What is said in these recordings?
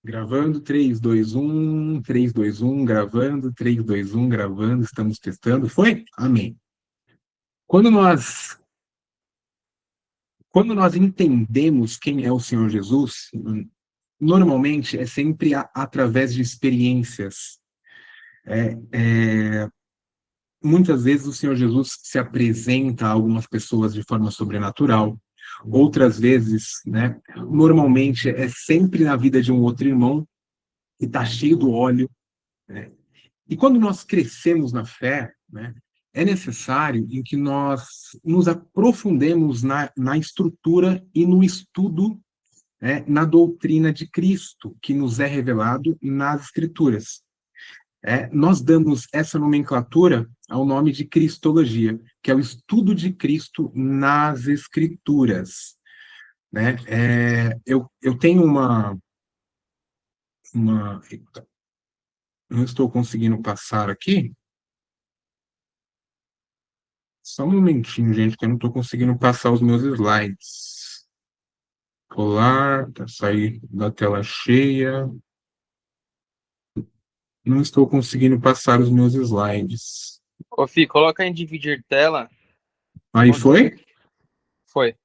Gravando, 3, 2, 1, gravando, 3, 2, 1, gravando, estamos testando. Foi? Amém. Quando nós, quando nós entendemos quem é o Senhor Jesus, normalmente é sempre através de experiências. Muitas vezes o Senhor Jesus se apresenta a algumas pessoas de forma sobrenatural, outras vezes, né, normalmente é sempre na vida de um outro irmão que está cheio do óleo, né? E quando nós crescemos na fé, né, é necessário em que nós nos aprofundemos na estrutura e no estudo, né, na doutrina de Cristo, que nos é revelado nas Escrituras. Nós damos essa nomenclatura ao nome de Cristologia, que é o estudo de Cristo nas Escrituras. Né? Eu tenho uma. Não estou conseguindo passar aqui. Só um momentinho, gente, que eu não estou conseguindo passar os meus slides. Colar, tá, sair da tela cheia. Não estou conseguindo passar os meus slides. Ô, Fih, coloca em dividir tela. Aí Onde foi? foi?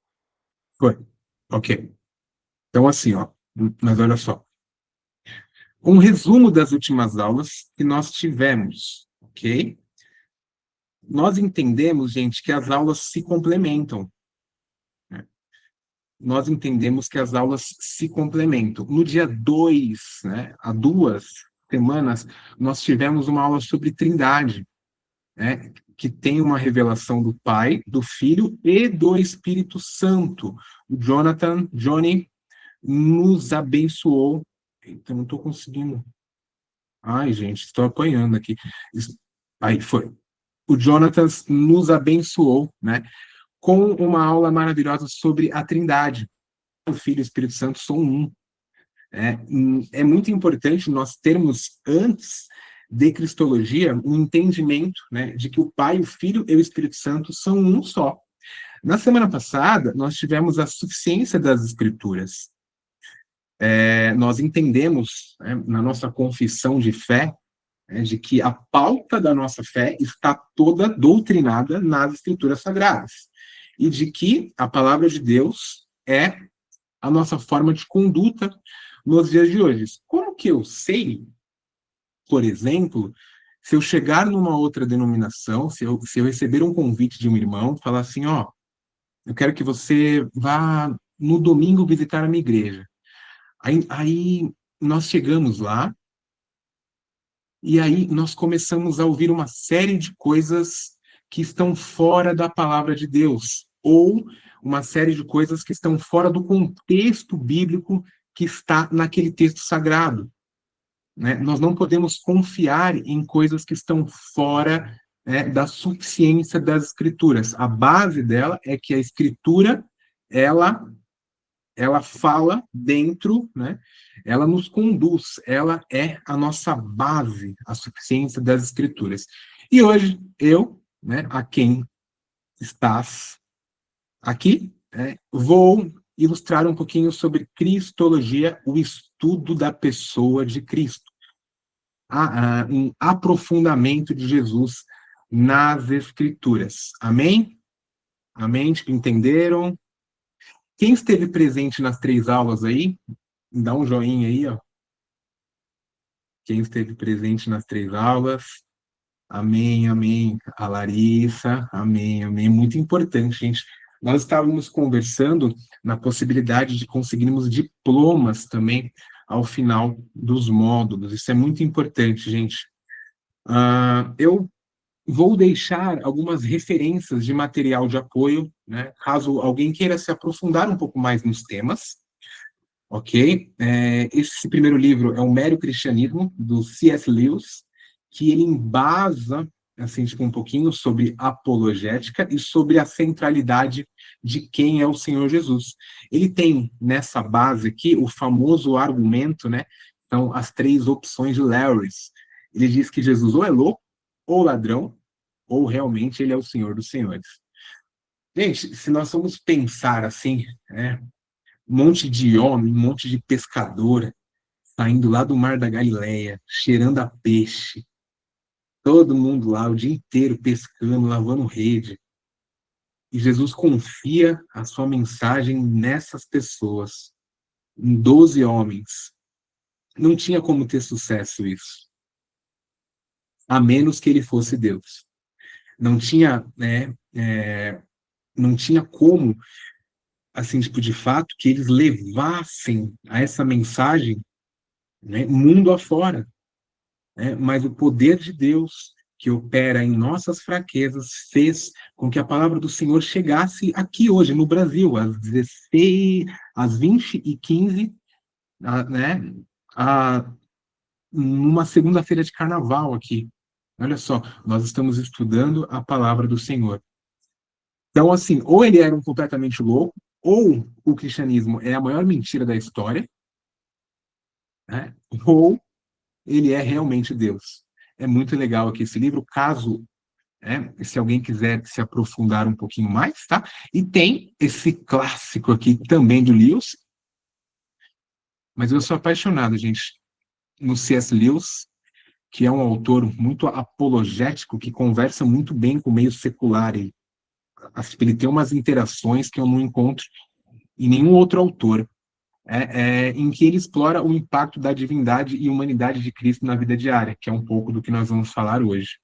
Foi. Ok. Então, assim, ó. Mas olha só. Um resumo das últimas aulas que nós tivemos, ok? Nós entendemos, gente, que as aulas se complementam. Né? Nós entendemos que as aulas se complementam. No dia 2, né, há 2 semanas, nós tivemos uma aula sobre Trindade, né, que tem uma revelação do Pai, do Filho e do Espírito Santo. O Johnny, nos abençoou. Então, não estou conseguindo. Ai, gente, estou apanhando aqui. Aí foi. O Jonathan nos abençoou, né, com uma aula maravilhosa sobre a Trindade. O Filho e o Espírito Santo são um. É muito importante nós termos, antes de Cristologia, um entendimento, né, de que o Pai, o Filho e o Espírito Santo são um só. Na semana passada, nós tivemos a suficiência das Escrituras. Nós entendemos, né, na nossa confissão de fé, de que a pauta da nossa fé está toda doutrinada nas Escrituras Sagradas. E de que a palavra de Deus é a nossa forma de conduta nos dias de hoje. Como que eu sei, por exemplo, se eu chegar numa outra denominação, se eu receber um convite de um irmão, falar assim, ó, eu quero que você vá no domingo visitar a minha igreja. Aí nós chegamos lá, e aí nós começamos a ouvir uma série de coisas que estão fora da palavra de Deus, ou uma série de coisas que estão fora do contexto bíblico que está naquele texto sagrado. Né? Nós não podemos confiar em coisas que estão fora, né, da suficiência das escrituras. A base dela é que a escritura ela ela fala dentro, né? Ela nos conduz, ela é a nossa base, a suficiência das escrituras. E hoje eu, né, a quem estás aqui, vou ilustrar um pouquinho sobre Cristologia, o estudo da pessoa de Cristo, um aprofundamento de Jesus nas Escrituras. Amém? Amém? Tipo, entenderam? Quem esteve presente nas 3 aulas aí, dá um joinha aí, ó. Quem esteve presente nas 3 aulas. Amém, amém. A Larissa, amém, amém. Muito importante, gente. Nós estávamos conversando na possibilidade de conseguirmos diplomas também ao final dos módulos. Isso é muito importante, gente. Eu vou deixar algumas referências de material de apoio, né, caso alguém queira se aprofundar um pouco mais nos temas. Ok? Esse primeiro livro é o Mero Cristianismo, do C.S. Lewis, que ele embasa, assim, tipo, um pouquinho sobre apologética e sobre a centralidade de quem é o Senhor Jesus. Ele tem, nessa base aqui, o famoso argumento, né? Então, as 3 opções de Lewis. Ele diz que Jesus ou é louco, ou ladrão, ou realmente ele é o Senhor dos Senhores. Gente, se nós formos pensar assim, um monte de homem, um monte de pescador, saindo lá do Mar da Galileia, cheirando a peixe, todo mundo lá o dia inteiro pescando, lavando rede. E Jesus confia a sua mensagem nessas pessoas, em 12 homens. Não tinha como ter sucesso isso, a menos que ele fosse Deus. Não tinha, né, não tinha como, assim, tipo, de fato, que eles levassem a essa mensagem, né, mundo afora, né? Mas o poder de Deus que opera em nossas fraquezas fez com que a palavra do Senhor chegasse aqui hoje, no Brasil, às 16, às 20h15, né, a, numa segunda-feira de carnaval aqui. Olha só, nós estamos estudando a palavra do Senhor. Então, assim, ou ele era um completamente louco, ou o cristianismo é a maior mentira da história, né? Ou ele é realmente Deus. É muito legal aqui esse livro, caso, né, se alguém quiser se aprofundar um pouquinho mais, tá? E tem esse clássico aqui também do Lewis, mas eu sou apaixonado, gente, no C.S. Lewis, que é um autor muito apologético, que conversa muito bem com o meio secular. E ele tem umas interações que eu não encontro em nenhum outro autor, em que ele explora o impacto da divindade e humanidade de Cristo na vida diária, que é um pouco do que nós vamos falar hoje.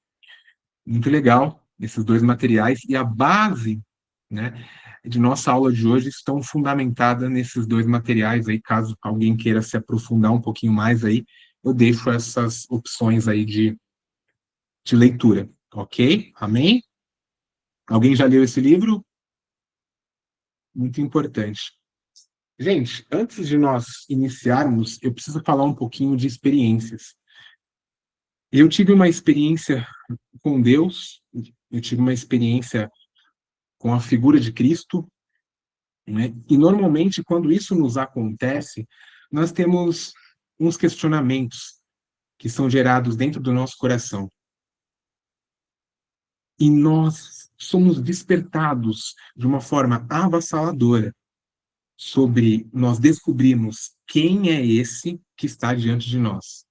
Muito legal esses dois materiais, e a base, né, de nossa aula de hoje estão fundamentada nesses dois materiais aí, caso alguém queira se aprofundar um pouquinho mais aí, eu deixo essas opções aí de leitura, ok? Amém? Alguém já leu esse livro? Muito importante. Gente, antes de nós iniciarmos, eu preciso falar um pouquinho de experiências. Eu tive uma experiência com Deus, eu tive uma experiência com a figura de Cristo, né? E normalmente, quando isso nos acontece, nós temos uns questionamentos que são gerados dentro do nosso coração. E nós somos despertados de uma forma avassaladora sobre nós descobrirmos quem é esse que está diante de nós.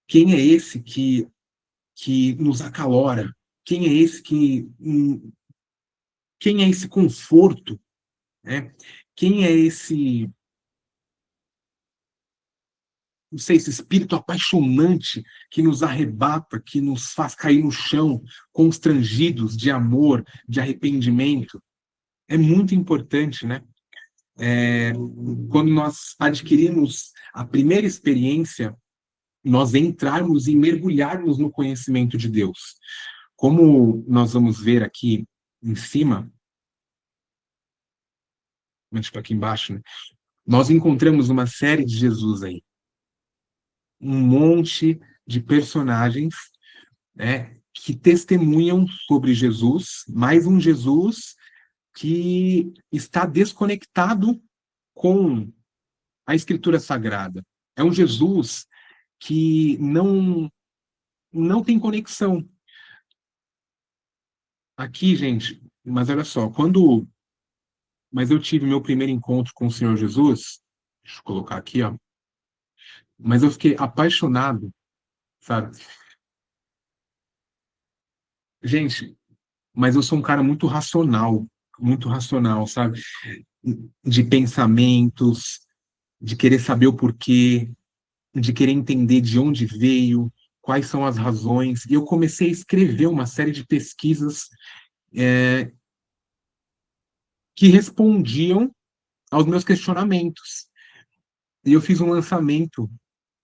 Quem é esse que nos acalora? Quem é esse quem é esse conforto, né? Quem é esse, não sei, esse espírito apaixonante que nos arrebata, que nos faz cair no chão, constrangidos de amor, de arrependimento? É muito importante, né? É, quando nós adquirimos a primeira experiência, nós entrarmos e mergulharmos no conhecimento de Deus. Como nós vamos ver aqui em cima, tipo aqui embaixo, né? Nós encontramos uma série de Jesus aí, um monte de personagens, né, que testemunham sobre Jesus, mais um Jesus que está desconectado com a Escritura Sagrada. É um Jesus que não tem conexão. Aqui, gente, mas olha só, mas eu tive meu primeiro encontro com o Senhor Jesus, deixa eu colocar aqui, ó, mas eu fiquei apaixonado, sabe? Gente, mas eu sou um cara muito racional, sabe? De pensamentos, de querer saber o porquê, de querer entender de onde veio, quais são as razões. E eu comecei a escrever uma série de pesquisas que respondiam aos meus questionamentos. E eu fiz um lançamento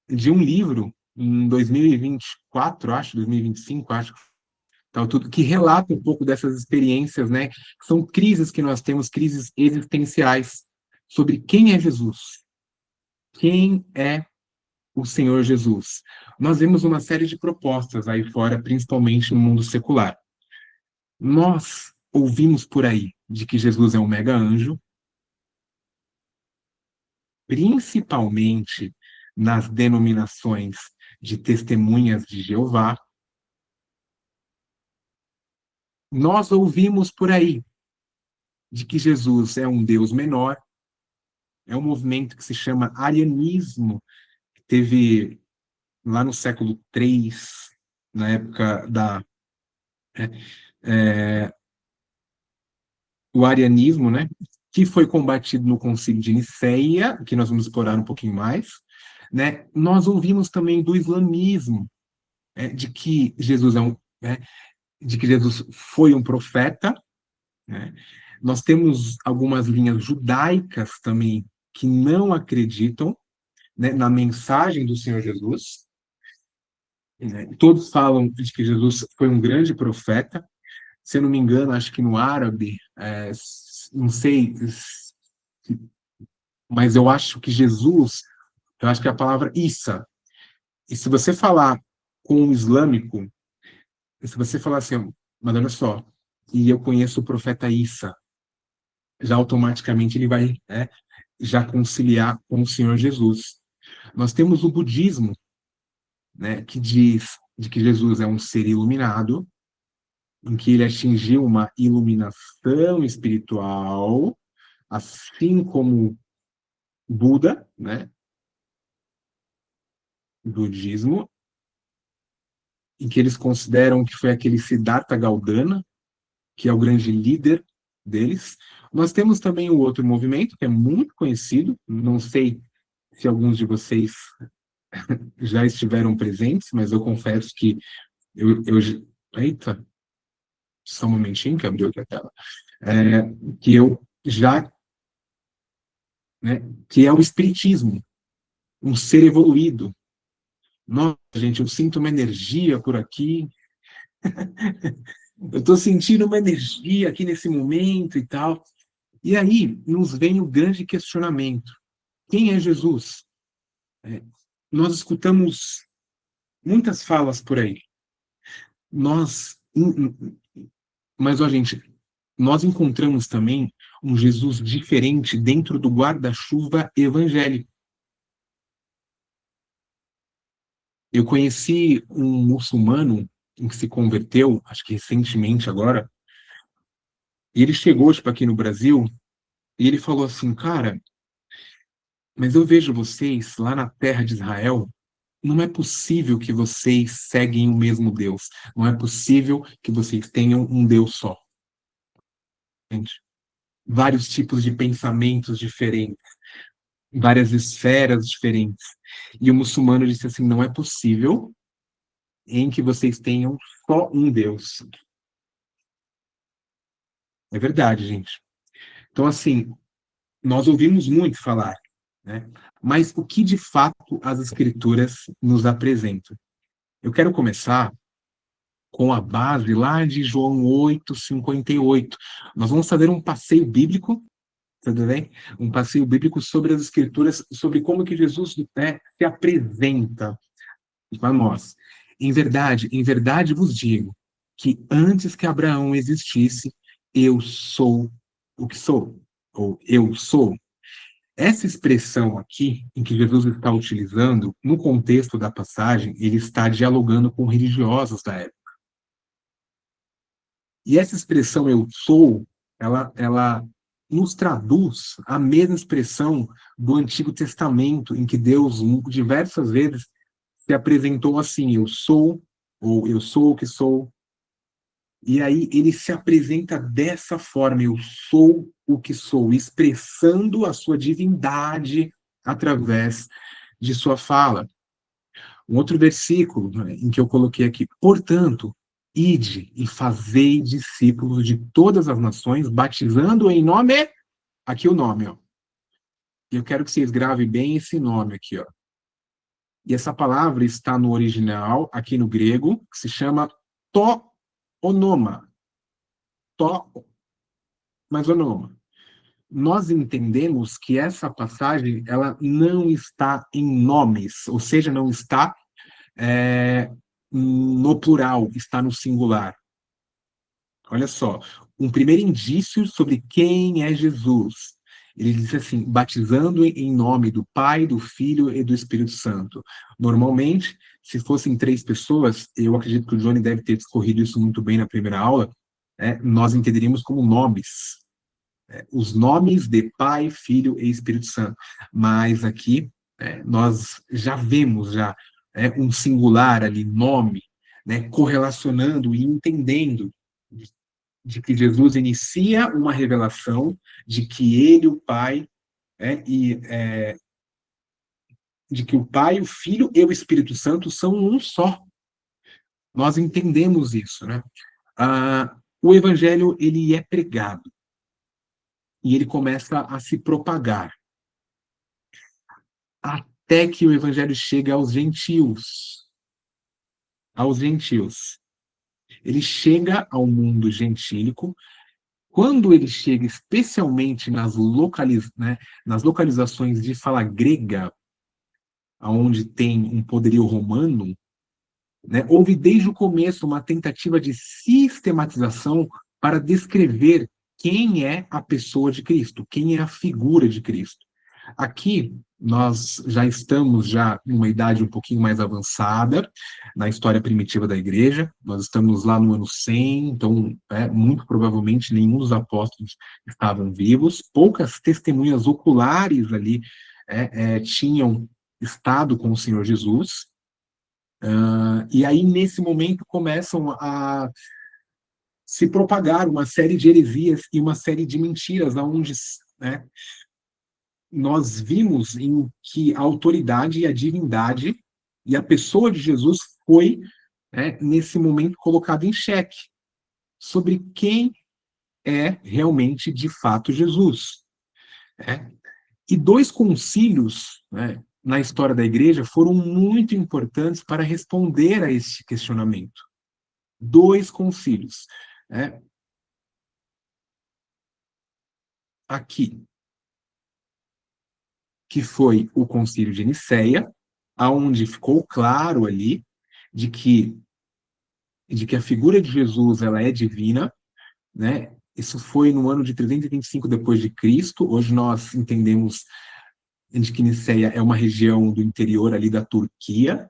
de um livro em 2024, acho, 2025, acho, tal, tudo, que relata um pouco dessas experiências, né? São crises que nós temos, crises existenciais, sobre quem é Jesus, quem é o Senhor Jesus. Nós vemos uma série de propostas aí fora, principalmente no mundo secular. Nós ouvimos por aí de que Jesus é um mega anjo, principalmente nas denominações de testemunhas de Jeová. Nós ouvimos por aí de que Jesus é um Deus menor, é um movimento que se chama arianismo, teve lá no século III, na época é, o arianismo, né, que foi combatido no Concílio de Nicéia, que nós vamos explorar um pouquinho mais, né, nós ouvimos também do islamismo, de que Jesus de que Jesus foi um profeta, né? Nós temos algumas linhas judaicas também que não acreditam, né, na mensagem do Senhor Jesus, né? Todos falam de que Jesus foi um grande profeta. Se eu não me engano, acho que no árabe, não sei, mas eu acho que Jesus, eu acho que é a palavra Isa. E se você falar com um islâmico, se você falar assim, mas olha só, e eu conheço o profeta Isa, já automaticamente ele vai, já conciliar com o Senhor Jesus. Nós temos o budismo, né, que diz de que Jesus é um ser iluminado, em que ele atingiu uma iluminação espiritual, assim como Buda, né, budismo, em que eles consideram que foi aquele Siddhartha Gaudana, que é o grande líder deles. Nós temos também o outro movimento, que é muito conhecido, não sei se alguns de vocês já estiveram presentes, mas eu confesso que eu eita, só um momentinho que abriu aqui a tela, que eu já, né, que é o espiritismo, um ser evoluído. Nossa, gente, eu sinto uma energia por aqui, eu estou sentindo uma energia aqui nesse momento e tal. E aí nos vem o grande questionamento: quem é Jesus? É, Nós escutamos muitas falas por aí. Nós, mas, ó, gente, nós encontramos também um Jesus diferente dentro do guarda-chuva evangélico. Eu conheci um muçulmano que se converteu, acho que recentemente agora, e ele chegou, tipo, aqui no Brasil, e ele falou assim, cara, mas eu vejo vocês lá na terra de Israel, não é possível que vocês seguem o mesmo Deus. Não é possível que vocês tenham um Deus só. Gente. Vários tipos de pensamentos diferentes, várias esferas diferentes. E o muçulmano disse assim: não é possível em que vocês tenham só um Deus. É verdade, gente. Então, assim, nós ouvimos muito falar, né? Mas o que de fato as Escrituras nos apresentam? Eu quero começar com a base lá de João 8:58. Nós vamos fazer um passeio bíblico, tudo bem? Um passeio bíblico sobre as Escrituras, sobre como que Jesus, se apresenta para nós. Em verdade vos digo que antes que Abraão existisse, eu sou o que sou, ou eu sou. Essa expressão aqui, em que Jesus está utilizando, no contexto da passagem, ele está dialogando com religiosos da época. E essa expressão eu sou, ela nos traduz a mesma expressão do Antigo Testamento, em que Deus diversas vezes se apresentou assim, eu sou, ou eu sou o que sou. E aí ele se apresenta dessa forma, eu sou o que sou, expressando a sua divindade através de sua fala. Um outro versículo, né, em que eu coloquei aqui, portanto, ide e fazei discípulos de todas as nações, batizando em nome, aqui o nome, ó. E eu quero que vocês gravem bem esse nome aqui, ó. E essa palavra está no original, aqui no grego, que se chama to-onoma. To, mas onoma. Nós entendemos que essa passagem ela não está em nomes, ou seja, não está no plural, está no singular. Olha só, um primeiro indício sobre quem é Jesus. Ele diz assim, batizando em nome do Pai, do Filho e do Espírito Santo. Normalmente, se fossem 3 pessoas, eu acredito que o Johnny deve ter discorrido isso muito bem na primeira aula, nós entenderíamos como nomes, os nomes de Pai, Filho e Espírito Santo. Mas aqui Nós já vemos um singular ali, nome, correlacionando e entendendo de que Jesus inicia uma revelação de que ele, o Pai, de que o Pai, o Filho e o Espírito Santo são um só. Nós entendemos isso, né? O Evangelho ele é pregado e ele começa a se propagar até que o Evangelho chega aos gentios. Aos gentios. Ele chega ao mundo gentílico. Quando ele chega, especialmente nas localizações de fala grega, onde tem um poderio romano, houve desde o começo uma tentativa de sistematização para descrever quem é a pessoa de Cristo, quem é a figura de Cristo. Aqui nós já estamos numa idade um pouquinho mais avançada na história primitiva da igreja. Nós estamos lá no ano 100, então muito provavelmente nenhum dos apóstolos estavam vivos. Poucas testemunhas oculares ali tinham estado com o Senhor Jesus. E aí, nesse momento, começam a se propagar uma série de heresias e uma série de mentiras, onde nós vimos em que a autoridade e a divindade e a pessoa de Jesus foi, nesse momento, colocada em xeque sobre quem é realmente, de fato, Jesus. E dois concílios, na história da igreja foram muito importantes para responder a este questionamento. Dois concílios. Aqui, que foi o concílio de Nicéia, aonde ficou claro ali de que a figura de Jesus ela é divina, né? Isso foi no ano de 325 depois de Cristo. Hoje nós entendemos de que Nicéia é uma região do interior ali da Turquia,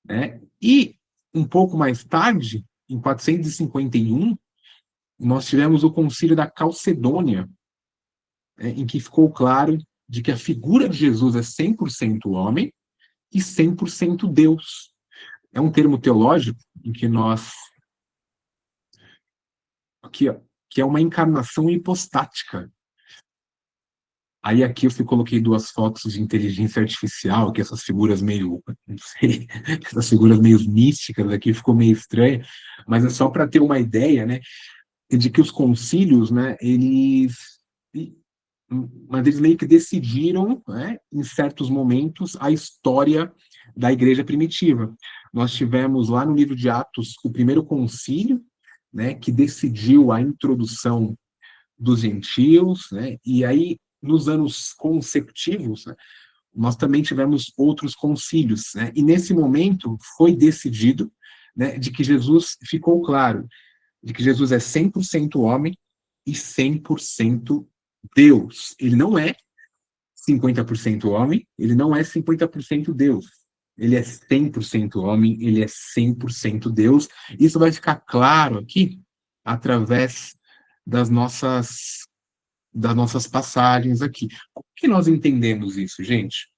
né? E um pouco mais tarde, em 451, nós tivemos o concílio da Calcedônia, em que ficou claro de que a figura de Jesus é 100% homem e 100% Deus. É um termo teológico em que nós que é uma encarnação hipostática. Aí aqui eu coloquei duas fotos de inteligência artificial, que essas figuras meio, não sei, essas figuras meio místicas aqui ficou meio estranho, mas é só para ter uma ideia, né, de que os concílios, né, mas eles meio que decidiram, em certos momentos, a história da igreja primitiva. Nós tivemos lá no livro de Atos o primeiro concílio, que decidiu a introdução dos gentios, e aí, nos anos consecutivos, nós também tivemos outros concílios, e nesse momento foi decidido, de que Jesus, ficou claro, de que Jesus é 100% homem e 100% Deus. Ele não é 50% homem, ele não é 50% Deus. Ele é 100% homem, ele é 100% Deus. Isso vai ficar claro aqui através das nossas passagens aqui. Como que nós entendemos isso, gente?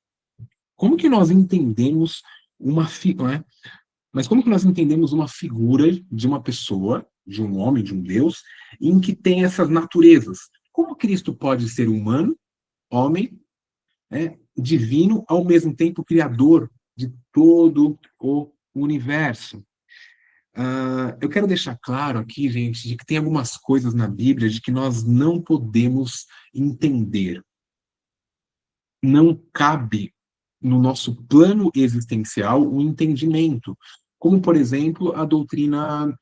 Como que nós entendemos uma figura, Mas como que nós entendemos uma figura de uma pessoa, de um homem, de um Deus, em que tem essas naturezas? Como Cristo pode ser humano, homem, divino, ao mesmo tempo criador de todo o universo? Eu quero deixar claro aqui, gente, de que tem algumas coisas na Bíblia de que nós não podemos entender. Não cabe no nosso plano existencial o entendimento. Como, por exemplo, a doutrina,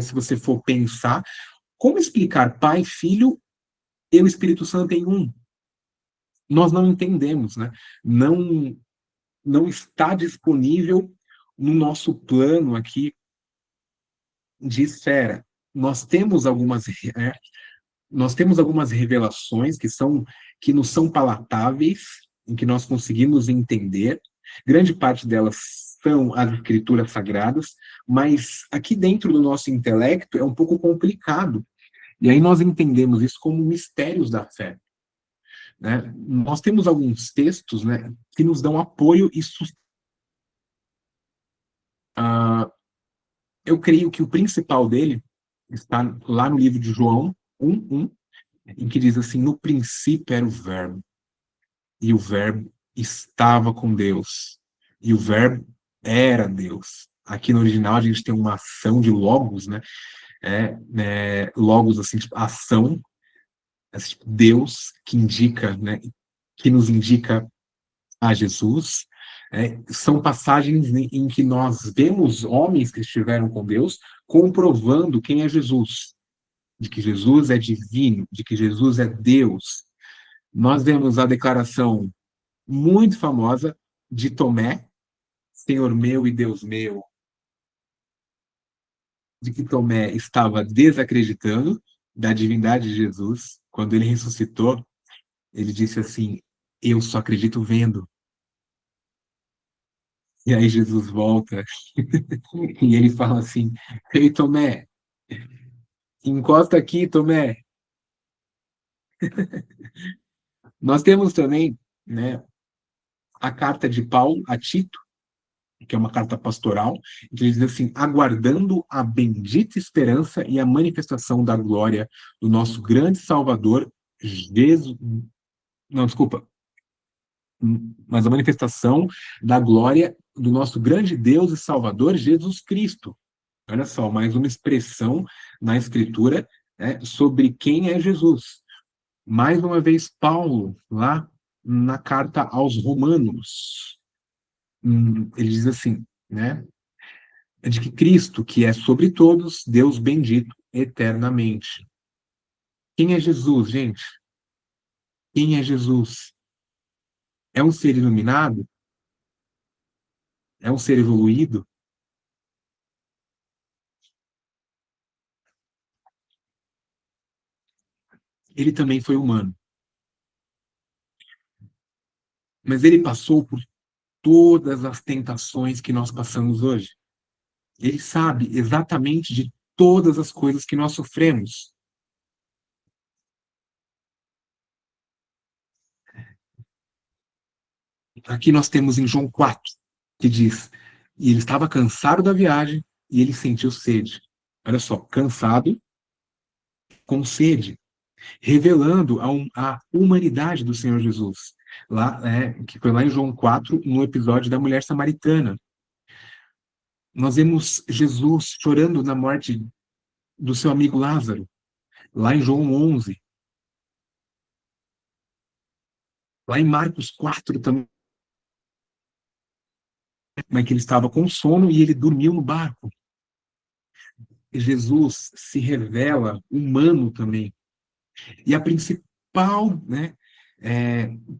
se você for pensar, como explicar Pai, Filho e o Espírito Santo em um? Nós não entendemos, né? Não está disponível no nosso plano aqui de esfera. Nós temos algumas revelações que nos são palatáveis, em que nós conseguimos entender. Grande parte delas são as escrituras sagradas, mas aqui dentro do nosso intelecto é um pouco complicado. E aí nós entendemos isso como mistérios da fé. né? Nós temos alguns textos, né, que nos dão apoio e eu creio que o principal dele está lá no livro de João 1:1, em que diz assim: no princípio era o Verbo, e o Verbo estava com Deus, e o Verbo era Deus. Aqui no original a gente tem uma ação de logos, né? Logos assim, tipo ação, assim, tipo, Deus que indica, né? Que nos indica a Jesus. São passagens em que nós vemos homens que estiveram com Deus comprovando quem é Jesus, de que Jesus é divino, de que Jesus é Deus. Nós vemos a declaração muito famosa de Tomé, Senhor meu e Deus meu, de que Tomé estava desacreditando da divindade de Jesus. Quando ele ressuscitou, ele disse assim: eu só acredito vendo. E aí Jesus volta e ele fala assim: ei, Tomé, encosta aqui, Tomé. Nós temos também, né, a carta de Paulo a Tito, que é uma carta pastoral, que diz assim: aguardando a bendita esperança e a manifestação da glória do nosso grande Salvador, Jesus. Não, desculpa. Mas a manifestação da glória do nosso grande Deus e Salvador, Jesus Cristo. Olha só, mais uma expressão na Escritura, né, sobre quem é Jesus. Mais uma vez, Paulo, lá na carta aos Romanos, ele diz assim, né? É de que Cristo, que é sobre todos, Deus bendito eternamente. Quem é Jesus, gente? Quem é Jesus? É um ser iluminado? É um ser evoluído? Ele também foi humano, mas ele passou por todas as tentações que nós passamos hoje. Ele sabe exatamente de todas as coisas que nós sofremos. Aqui nós temos em João 4, que diz: e ele estava cansado da viagem e ele sentiu sede. Olha só, cansado com sede, revelando a humanidade do Senhor Jesus. Lá, que foi lá em João 4, no episódio da mulher samaritana. Nós vemos Jesus chorando na morte do seu amigo Lázaro, lá em João 11. Lá em Marcos 4 também, que ele estava com sono e ele dormiu no barco. Jesus se revela humano também. E a principal, né,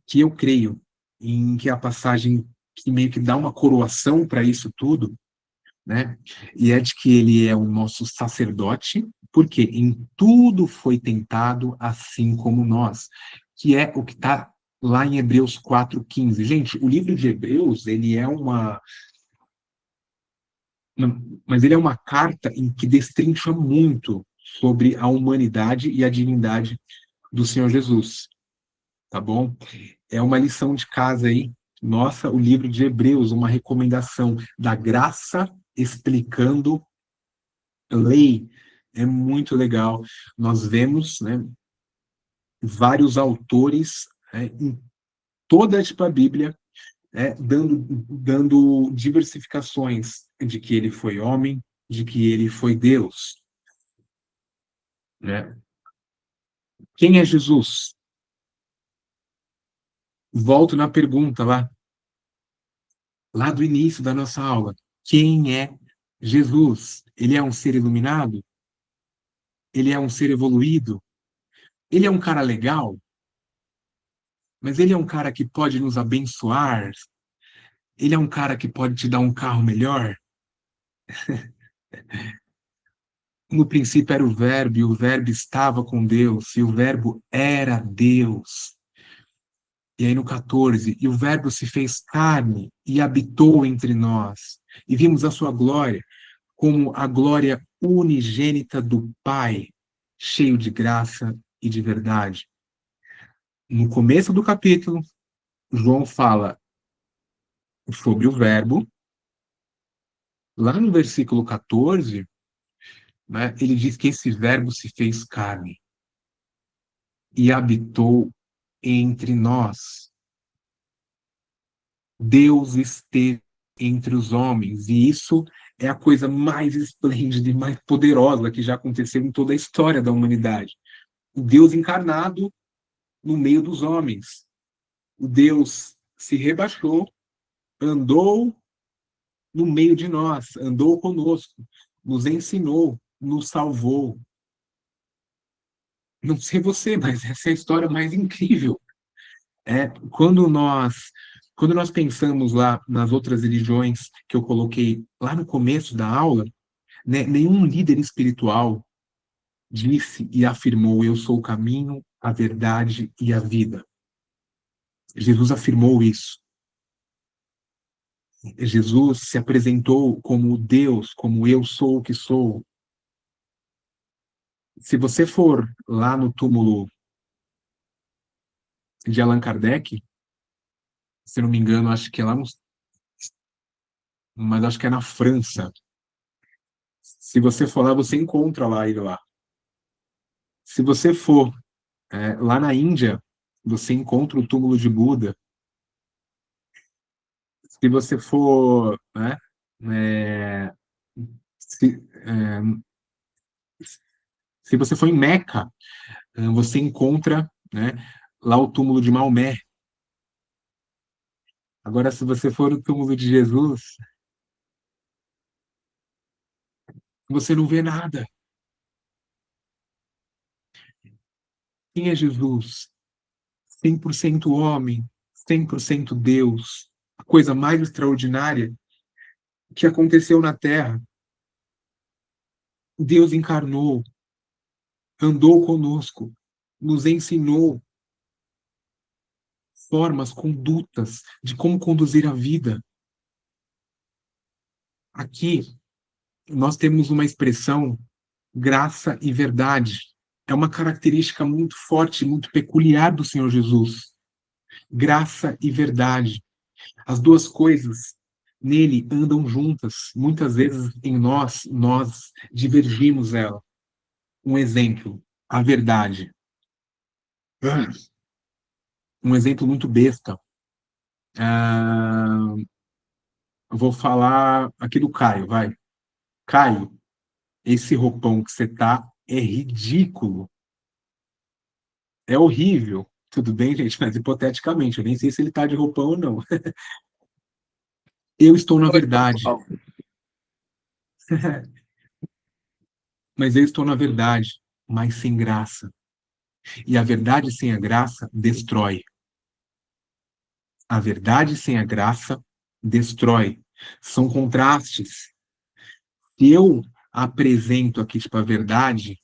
que eu creio, em que a passagem que meio que dá uma coroação para isso tudo, né, e é de que ele é o nosso sacerdote, porque em tudo foi tentado assim como nós, que é o que está lá em Hebreus 4:15. Gente, o livro de Hebreus, ele é mas ele é uma carta em que destrincha muito sobre a humanidade e a divindade do Senhor Jesus, tá bom? É uma lição de casa aí. Nossa, o livro de Hebreus, uma recomendação da graça explicando lei. É muito legal. Nós vemos, né, vários autores, em toda tipo, a Bíblia, dando diversificações de que ele foi homem, de que ele foi Deus, né? Quem é Jesus? Volto na pergunta lá do início da nossa aula. Quem é Jesus? Ele é um ser iluminado? Ele é um ser evoluído? Ele é um cara legal? Mas ele é um cara que pode nos abençoar? Ele é um cara que pode te dar um carro melhor? No princípio era o Verbo, e o Verbo estava com Deus, e o Verbo era Deus. E aí no 14, e o Verbo se fez carne e habitou entre nós, e vimos a sua glória, como a glória unigênita do Pai, cheio de graça e de verdade. No começo do capítulo, João fala sobre o Verbo. Lá no versículo 14, né, ele diz que esse Verbo se fez carne e habitou entre nós. Deus esteve entre os homens, e isso é a coisa mais esplêndida e mais poderosa que já aconteceu em toda a história da humanidade. O Deus encarnado no meio dos homens. O Deus se rebaixou, andou no meio de nós, andou conosco, nos ensinou, nos salvou. Não sei você, mas essa é a história mais incrível. É, quando nós pensamos lá nas outras religiões que eu coloquei lá no começo da aula, né, nenhum líder espiritual disse e afirmou: Eu sou o caminho, a verdade e a vida. Jesus afirmou isso. Jesus se apresentou como Deus, como eu sou o que sou. Se você for lá no túmulo de Allan Kardec, se não me engano, acho que é lá, mas acho que é na França. Se você for lá, você encontra lá ele lá. Se você for lá na Índia, você encontra o túmulo de Buda. Se você for, né, é, se, é, se você for em Meca, você encontra, né, lá o túmulo de Maomé. Agora, se você for no túmulo de Jesus, você não vê nada. Quem é Jesus? 100% homem, 100% Deus. A coisa mais extraordinária que aconteceu na Terra. Deus encarnou, andou conosco, nos ensinou formas, condutas de como conduzir a vida. Aqui, nós temos uma expressão, graça e verdade. É uma característica muito forte, muito peculiar do Senhor Jesus. Graça e verdade. As duas coisas nele andam juntas. Muitas vezes em nós divergimos ela. Um exemplo, a verdade. Um exemplo muito besta. Ah, vou falar aqui do Caio, vai. Caio, esse roupão que você tá é ridículo. É horrível. Tudo bem, gente? Mas hipoteticamente, eu nem sei se ele tá de roupão ou não. Eu estou na verdade. Mas eu estou na verdade, mas sem graça. E a verdade sem a graça destrói. A verdade sem a graça destrói. São contrastes. Se eu apresento aqui, tipo, a verdade,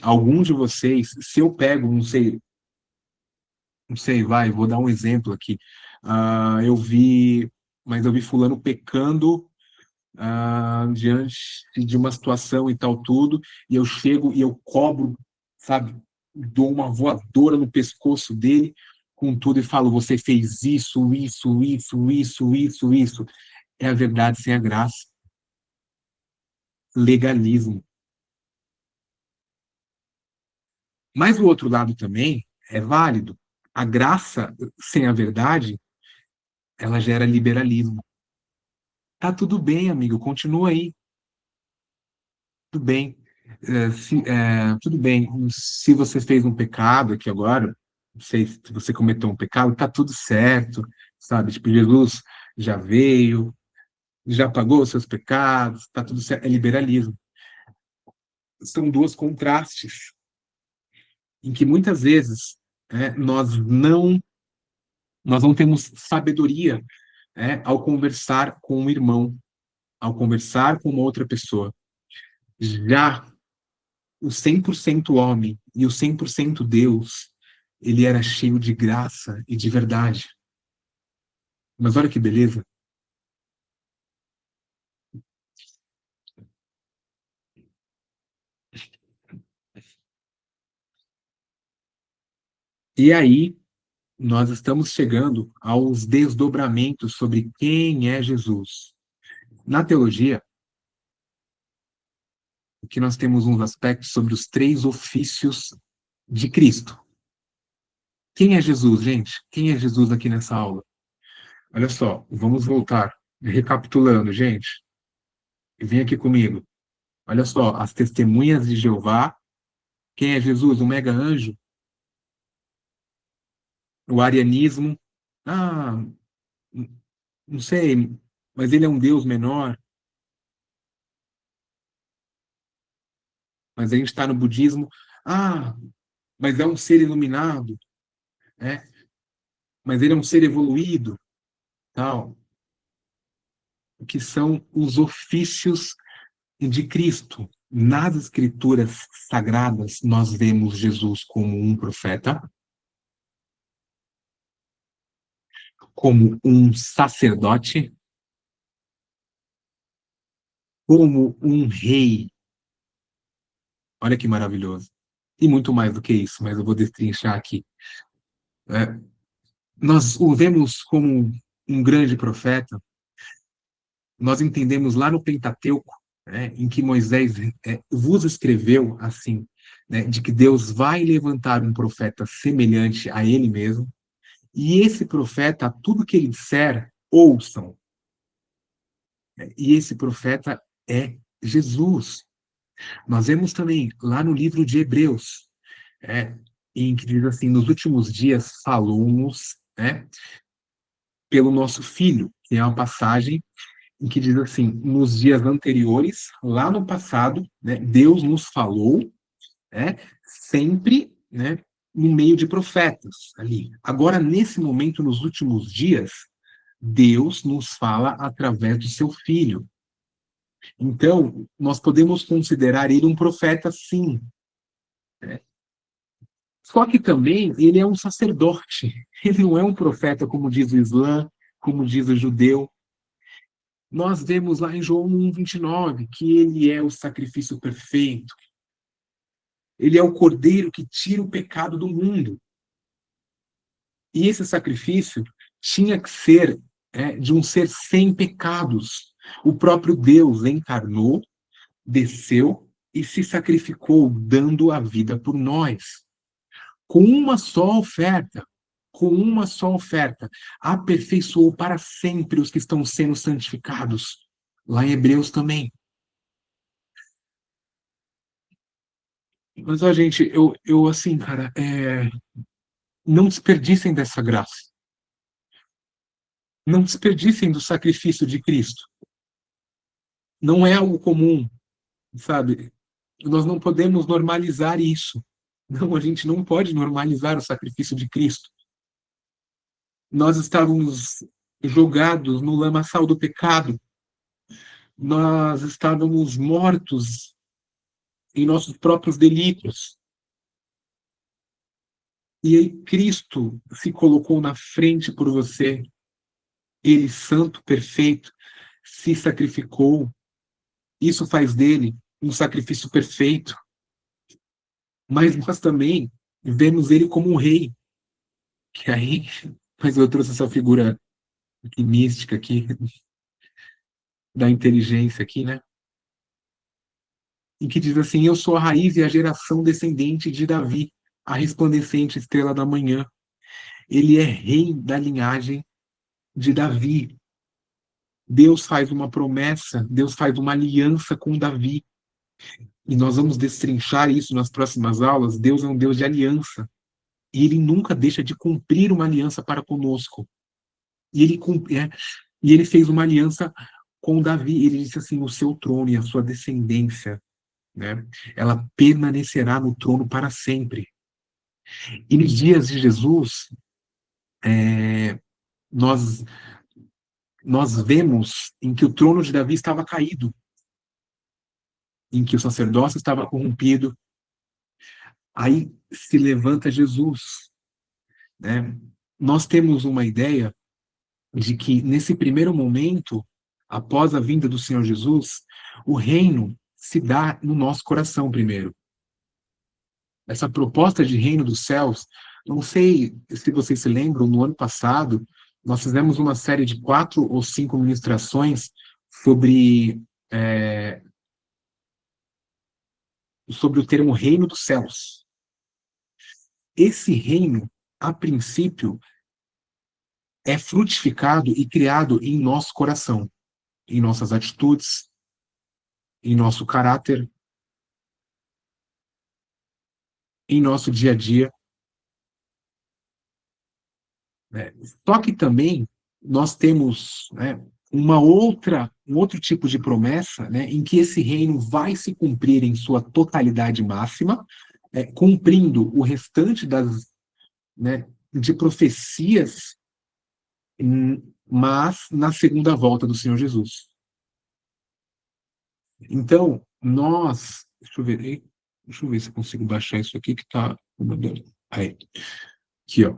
algum de vocês, se eu pego, não sei, vai, vou dar um exemplo aqui. Mas eu vi fulano pecando diante de uma situação e tal, tudo, e eu chego e eu cobro, sabe, dou uma voadora no pescoço dele com tudo e falo, você fez isso, isso, isso, isso, isso, isso. É a verdade sem a graça. Legalismo. Mas o outro lado também é válido. A graça sem a verdade, ela gera liberalismo. Tá tudo bem, amigo, continua aí. Tudo bem. Tudo bem. Se você fez um pecado aqui agora, não sei se você cometeu um pecado, tá tudo certo, sabe? Tipo, Jesus já veio, já pagou os seus pecados, tá tudo certo. É liberalismo. São dois contrastes em que muitas vezes nós não temos sabedoria, ao conversar com um irmão, ao conversar com uma outra pessoa. Já o 100% homem e o 100% Deus, ele era cheio de graça e de verdade. Mas olha que beleza. E aí, nós estamos chegando aos desdobramentos sobre quem é Jesus. Na teologia, que nós temos uns aspectos sobre os três ofícios de Cristo. Quem é Jesus, gente? Quem é Jesus aqui nessa aula? Olha só, vamos voltar. Recapitulando, gente. Vem aqui comigo. Olha só, as testemunhas de Jeová. Quem é Jesus? O mega anjo? O arianismo? Ah, não sei, mas ele é um Deus menor. Mas a gente está no budismo. Ah, mas é um ser iluminado, né? Mas ele é um ser evoluído, tal. Que são os ofícios de Cristo. Nas escrituras sagradas, nós vemos Jesus como um profeta, como um sacerdote, como um rei. Olha que maravilhoso. E muito mais do que isso, mas eu vou destrinchar aqui. É, nós o vemos como um grande profeta, nós entendemos lá no Pentateuco, né, em que Moisés vos escreveu assim, né, de que Deus vai levantar um profeta semelhante a ele mesmo, e esse profeta, tudo que ele disser, ouçam. E esse profeta é Jesus. Nós vemos também lá no livro de Hebreus, é, em que diz assim: nos últimos dias falou-nos, né, pelo nosso filho, que é uma passagem em que diz assim: nos dias anteriores, lá no passado, né, Deus nos falou, né, sempre, né, no meio de profetas ali. Agora, nesse momento, nos últimos dias, Deus nos fala através do seu filho. Então, nós podemos considerar ele um profeta, sim. Né? Só que também ele é um sacerdote. Ele não é um profeta, como diz o Islã, como diz o judeu. Nós vemos lá em João 1:29 que ele é o sacrifício perfeito. Ele é o cordeiro que tira o pecado do mundo. E esse sacrifício tinha que ser de um ser sem pecados. O próprio Deus encarnou, desceu e se sacrificou, dando a vida por nós. Com uma só oferta, com uma só oferta, aperfeiçoou para sempre os que estão sendo santificados. Lá em Hebreus também. Mas, ó, gente, eu assim, cara, não desperdicem dessa graça. Não desperdicem do sacrifício de Cristo. Não é algo comum, sabe? Nós não podemos normalizar isso. Não, a gente não pode normalizar o sacrifício de Cristo. Nós estávamos jogados no lamaçal do pecado. Nós estávamos mortos em nossos próprios delitos. E aí Cristo se colocou na frente por você. Ele, santo, perfeito, se sacrificou. Isso faz dele um sacrifício perfeito. Mas nós também vemos ele como um rei. Que aí, mas eu trouxe essa figura mística aqui, da inteligência aqui, né? Em que diz assim: eu sou a raiz e a geração descendente de Davi, a resplandecente estrela da manhã. Ele é rei da linhagem de Davi. Deus faz uma promessa, Deus faz uma aliança com Davi. E nós vamos destrinchar isso nas próximas aulas. Deus é um Deus de aliança. E ele nunca deixa de cumprir uma aliança para conosco. E ele, e ele fez uma aliança com Davi. Ele disse assim: o seu trono e a sua descendência, né, ela permanecerá no trono para sempre. E nos dias de Jesus, nós, nós vemos em que o trono de Davi estava caído, em que o sacerdócio estava corrompido. Aí se levanta Jesus, né? Nós temos uma ideia de que nesse primeiro momento, após a vinda do Senhor Jesus, o reino se dá no nosso coração primeiro. Essa proposta de reino dos céus, Não sei se vocês se lembram, no ano passado, nós fizemos uma série de 4 ou 5 ministrações sobre, sobre o termo reino dos céus. Esse reino, a princípio, é frutificado e criado em nosso coração, em nossas atitudes, em nosso caráter, em nosso dia a dia, né? Só que também nós temos, né, um outro tipo de promessa, né, em que esse reino vai se cumprir em sua totalidade máxima, cumprindo o restante né, de profecias, mas na segunda volta do Senhor Jesus. Então, deixa eu ver se eu consigo baixar isso aqui que está mandando. Aí, aqui, ó.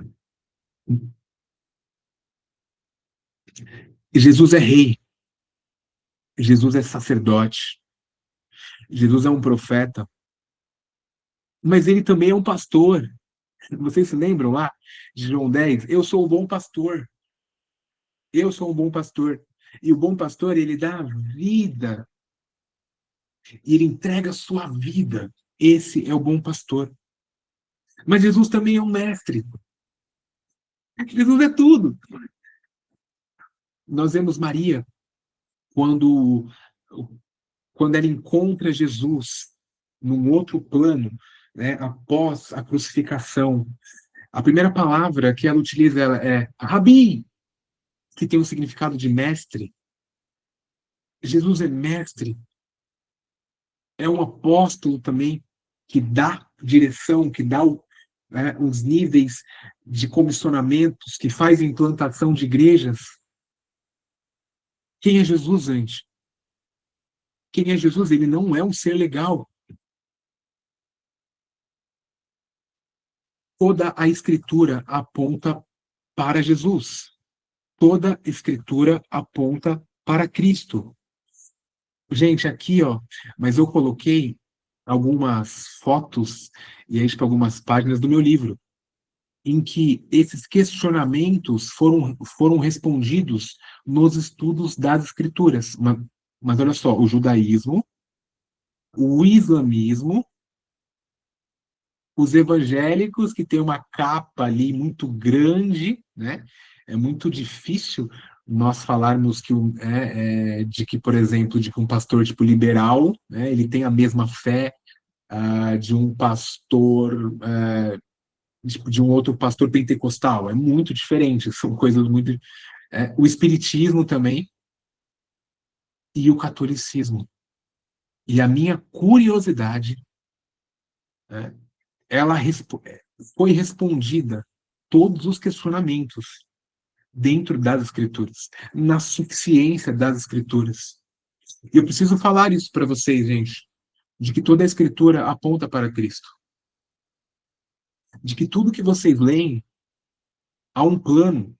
Jesus é rei, Jesus é sacerdote, Jesus é um profeta, mas ele também é um pastor. Vocês se lembram lá de João 10? Eu sou o bom pastor. Eu sou um bom pastor. E o bom pastor, ele dá a vida, ele entrega a sua vida. Esse é o bom pastor. Mas Jesus também é um mestre. Jesus é tudo. Nós vemos Maria quando quando ela encontra Jesus num outro plano, né, após a crucificação. A primeira palavra que ela utiliza é Rabi, que tem o significado de mestre. Jesus é mestre, é um apóstolo também, que dá direção, que dá os níveis de comissionamentos, que faz implantação de igrejas. Quem é Jesus, gente? Quem é Jesus? Ele não é um ser legal. Toda a escritura aponta para Jesus. Toda a escritura aponta para Cristo. Gente, aqui, ó, mas eu coloquei algumas fotos e aí, tipo, algumas páginas do meu livro, em que esses questionamentos foram respondidos nos estudos das escrituras. Mas olha só, o judaísmo, o islamismo, os evangélicos, que têm uma capa ali muito grande, né? É muito difícil nós falarmos de que, por exemplo, de que um pastor tipo liberal, né, ele tem a mesma fé de um pastor, de um outro pastor pentecostal. É muito diferente, são coisas muito. O espiritismo também e o catolicismo. E a minha curiosidade, né, ela foi respondida todos os questionamentos dentro das escrituras, na suficiência das escrituras. E eu preciso falar isso para vocês, gente, de que toda a escritura aponta para Cristo, de que tudo que vocês leem há um plano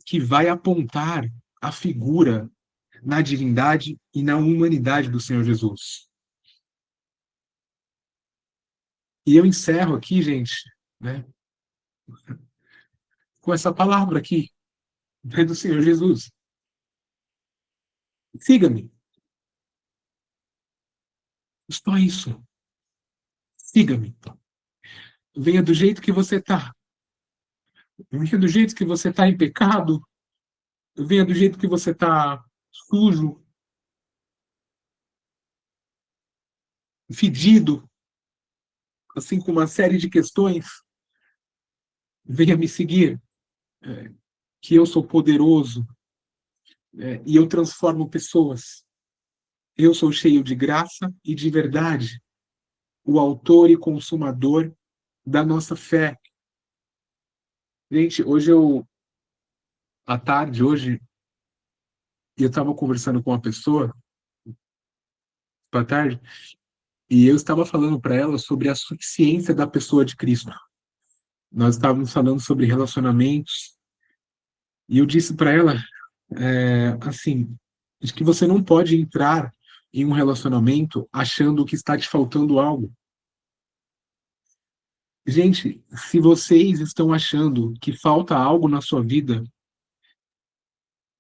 que vai apontar a figura na divindade e na humanidade do Senhor Jesus. E eu encerro aqui, gente, né, com essa palavra aqui, né, do Senhor Jesus. Siga-me. Só isso. Siga-me. Venha do jeito que você está. Venha do jeito que você está em pecado. Venha do jeito que você está sujo, fedido, assim com uma série de questões. Venha me seguir, que eu sou poderoso, e eu transformo pessoas. Eu sou cheio de graça e de verdade, o autor e consumador da nossa fé. Gente, à tarde, hoje, eu estava conversando com uma pessoa, à tarde, e eu estava falando para ela sobre a suficiência da pessoa de Cristo. Nós estávamos falando sobre relacionamentos, e eu disse para ela, assim, de que você não pode entrar em um relacionamento achando que está te faltando algo. Gente, se vocês estão achando que falta algo na sua vida,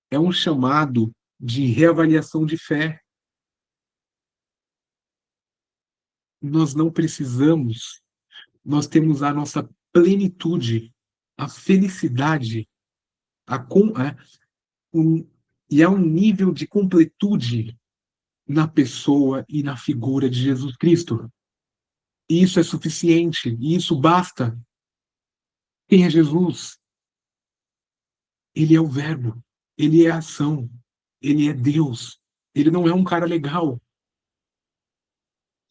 é um chamado de reavaliação de fé. Nós não precisamos, nós temos a nossa plenitude, a felicidade, a, com, a, um, e há um nível de completude na pessoa e na figura de Jesus Cristo. E isso é suficiente, e isso basta. Quem é Jesus? Ele é o Verbo, ele é a ação, ele é Deus. Ele não é um cara legal,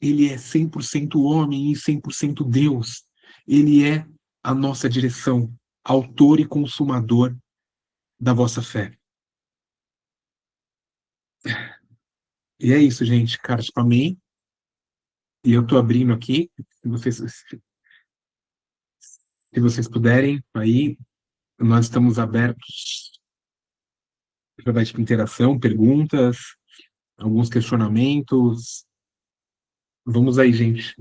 ele é 100% homem e 100% Deus. Ele é a nossa direção, autor e consumador da vossa fé. E é isso, gente. Cartas para mim. E eu estou abrindo aqui. Se vocês puderem, aí nós estamos abertos para tipo, interação, perguntas, alguns questionamentos. Vamos aí, gente.